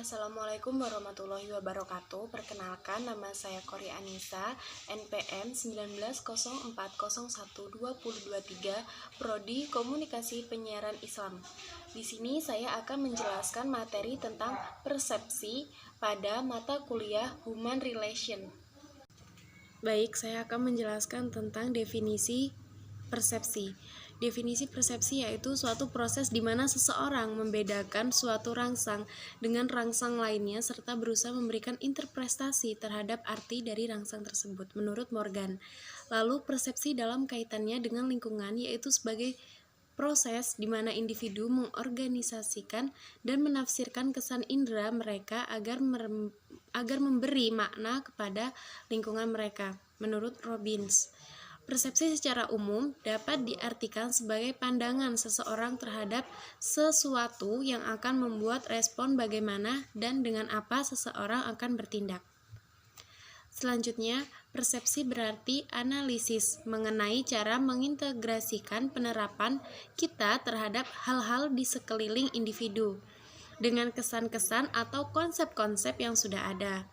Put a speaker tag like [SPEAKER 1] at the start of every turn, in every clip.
[SPEAKER 1] Assalamualaikum warahmatullahi wabarakatuh. Perkenalkan, nama saya Kori Anissa, NPM 1904012023, Prodi Komunikasi Penyiaran Islam. Di sini saya akan menjelaskan materi tentang persepsi pada mata kuliah Human Relation. Baik, saya akan menjelaskan tentang definisi persepsi. Definisi persepsi yaitu suatu proses di mana seseorang membedakan suatu rangsang dengan rangsang lainnya serta berusaha memberikan interpretasi terhadap arti dari rangsang tersebut menurut Morgan. Lalu persepsi dalam kaitannya dengan lingkungan yaitu sebagai proses di mana individu mengorganisasikan dan menafsirkan kesan indera mereka agar memberi makna kepada lingkungan mereka menurut Robbins. Persepsi secara umum dapat diartikan sebagai pandangan seseorang terhadap sesuatu yang akan membuat respon bagaimana dan dengan apa seseorang akan bertindak. Selanjutnya, persepsi berarti analisis mengenai cara mengintegrasikan penerapan kita terhadap hal-hal di sekeliling individu dengan kesan-kesan atau konsep-konsep yang sudah ada.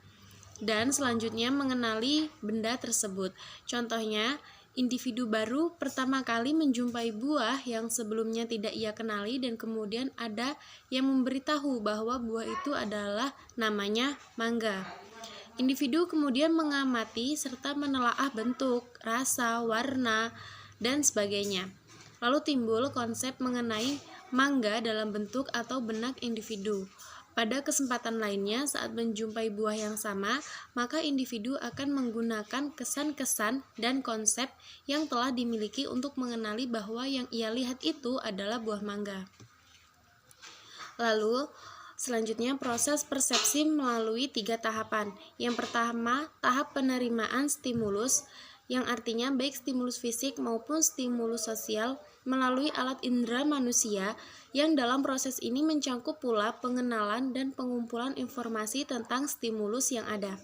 [SPEAKER 1] Dan selanjutnya mengenali benda tersebut. Contohnya, individu baru pertama kali menjumpai buah yang sebelumnya tidak ia kenali dan kemudian ada yang memberitahu bahwa buah itu adalah namanya mangga. Individu kemudian mengamati serta menelaah bentuk, rasa, warna, dan sebagainya. Lalu timbul konsep mengenai mangga dalam bentuk atau benak individu. Pada kesempatan lainnya, saat menjumpai buah yang sama, maka individu akan menggunakan kesan-kesan dan konsep yang telah dimiliki untuk mengenali bahwa yang ia lihat itu adalah buah mangga. Lalu, selanjutnya proses persepsi melalui 3 tahapan. Yang pertama, tahap penerimaan stimulus, yang artinya baik stimulus fisik maupun stimulus sosial melalui alat indera manusia, yang dalam proses ini mencangkup pula pengenalan dan pengumpulan informasi tentang stimulus yang ada.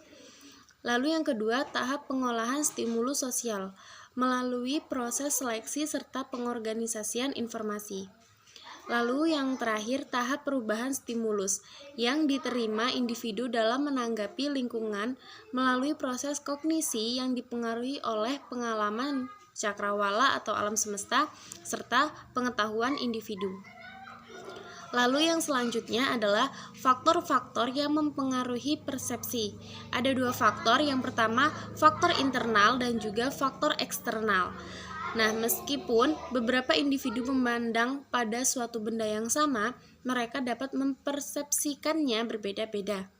[SPEAKER 1] Lalu yang kedua, tahap pengolahan stimulus sosial melalui proses seleksi serta pengorganisasian informasi. Lalu yang terakhir, tahap perubahan stimulus yang diterima individu dalam menanggapi lingkungan melalui proses kognisi yang dipengaruhi oleh pengalaman cakrawala atau alam semesta serta pengetahuan individu. Lalu yang selanjutnya adalah faktor-faktor yang mempengaruhi persepsi. Ada 2 faktor, yang pertama faktor internal dan juga faktor eksternal. Nah, meskipun beberapa individu memandang pada suatu benda yang sama, mereka dapat mempersepsikannya berbeda-beda.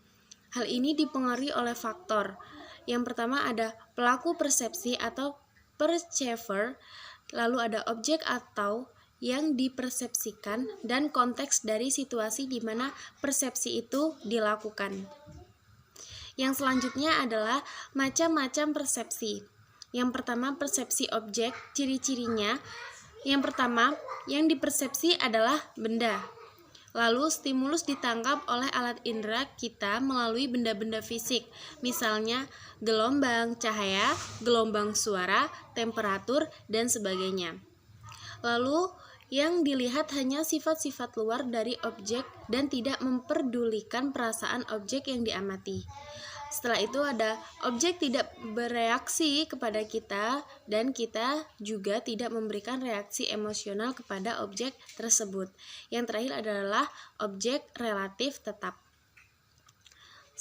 [SPEAKER 1] Hal ini dipengaruhi oleh faktor. Yang pertama ada pelaku persepsi atau perceiver, lalu ada objek atau yang dipersepsikan, dan konteks dari situasi di mana persepsi itu dilakukan. Yang selanjutnya adalah macam-macam persepsi. Yang pertama, persepsi objek, ciri-cirinya. Yang pertama, yang dipersepsi adalah benda. Lalu, stimulus ditangkap oleh alat indera kita melalui benda-benda fisik, misalnya gelombang cahaya, gelombang suara, temperatur, dan sebagainya. Lalu, yang dilihat hanya sifat-sifat luar dari objek dan tidak memperdulikan perasaan objek yang diamati. Setelah itu ada objek tidak bereaksi kepada kita dan kita juga tidak memberikan reaksi emosional kepada objek tersebut. Yang terakhir adalah objek relatif tetap.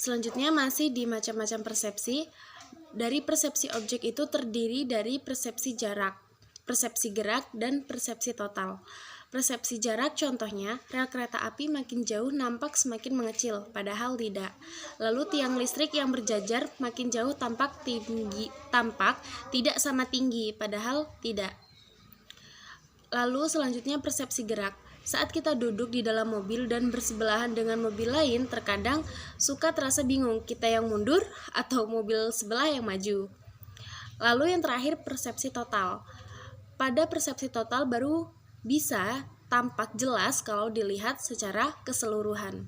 [SPEAKER 1] Selanjutnya masih di macam-macam persepsi. Dari persepsi objek itu terdiri dari persepsi jarak, persepsi gerak, dan persepsi total. Persepsi jarak contohnya, rel kereta api makin jauh nampak semakin mengecil, padahal tidak. Lalu tiang listrik yang berjajar makin jauh tampak tidak sama tinggi, padahal tidak. Lalu selanjutnya persepsi gerak. Saat kita duduk di dalam mobil dan bersebelahan dengan mobil lain, terkadang suka terasa bingung, kita yang mundur atau mobil sebelah yang maju. Lalu yang terakhir persepsi total. Pada persepsi total baru bisa tampak jelas kalau dilihat secara keseluruhan.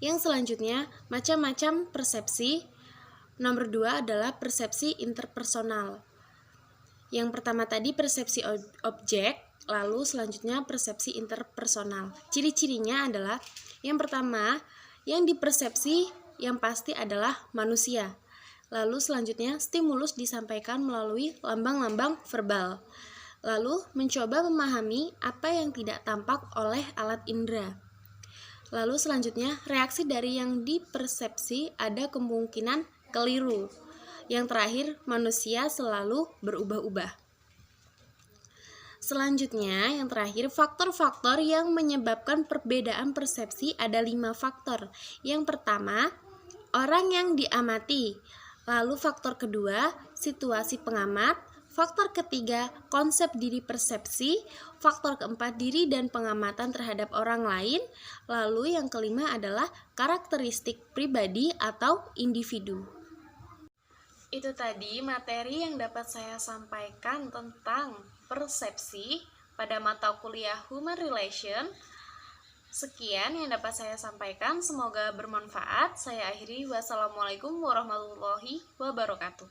[SPEAKER 1] Yang selanjutnya, macam-macam persepsi. Nomor 2 adalah persepsi interpersonal. Yang pertama tadi persepsi objek, lalu selanjutnya persepsi interpersonal. Ciri-cirinya adalah yang pertama, Yang dipersepsi yang pasti adalah manusia. Lalu selanjutnya stimulus disampaikan melalui lambang-lambang verbal. Lalu mencoba memahami apa yang tidak tampak oleh alat indera. Lalu selanjutnya reaksi dari yang dipersepsi ada kemungkinan keliru. Yang terakhir manusia selalu berubah-ubah. Selanjutnya, yang terakhir, faktor-faktor yang menyebabkan perbedaan persepsi ada 5 faktor. Yang pertama, orang yang diamati. Lalu faktor kedua, situasi pengamat. Faktor ketiga, konsep diri persepsi. Faktor keempat, diri dan pengamatan terhadap orang lain. Lalu yang kelima adalah karakteristik pribadi atau individu. Itu tadi materi yang dapat saya sampaikan tentang persepsi pada mata kuliah Human Relation. Sekian yang dapat saya sampaikan, semoga bermanfaat. Saya akhiri, wassalamualaikum warahmatullahi wabarakatuh.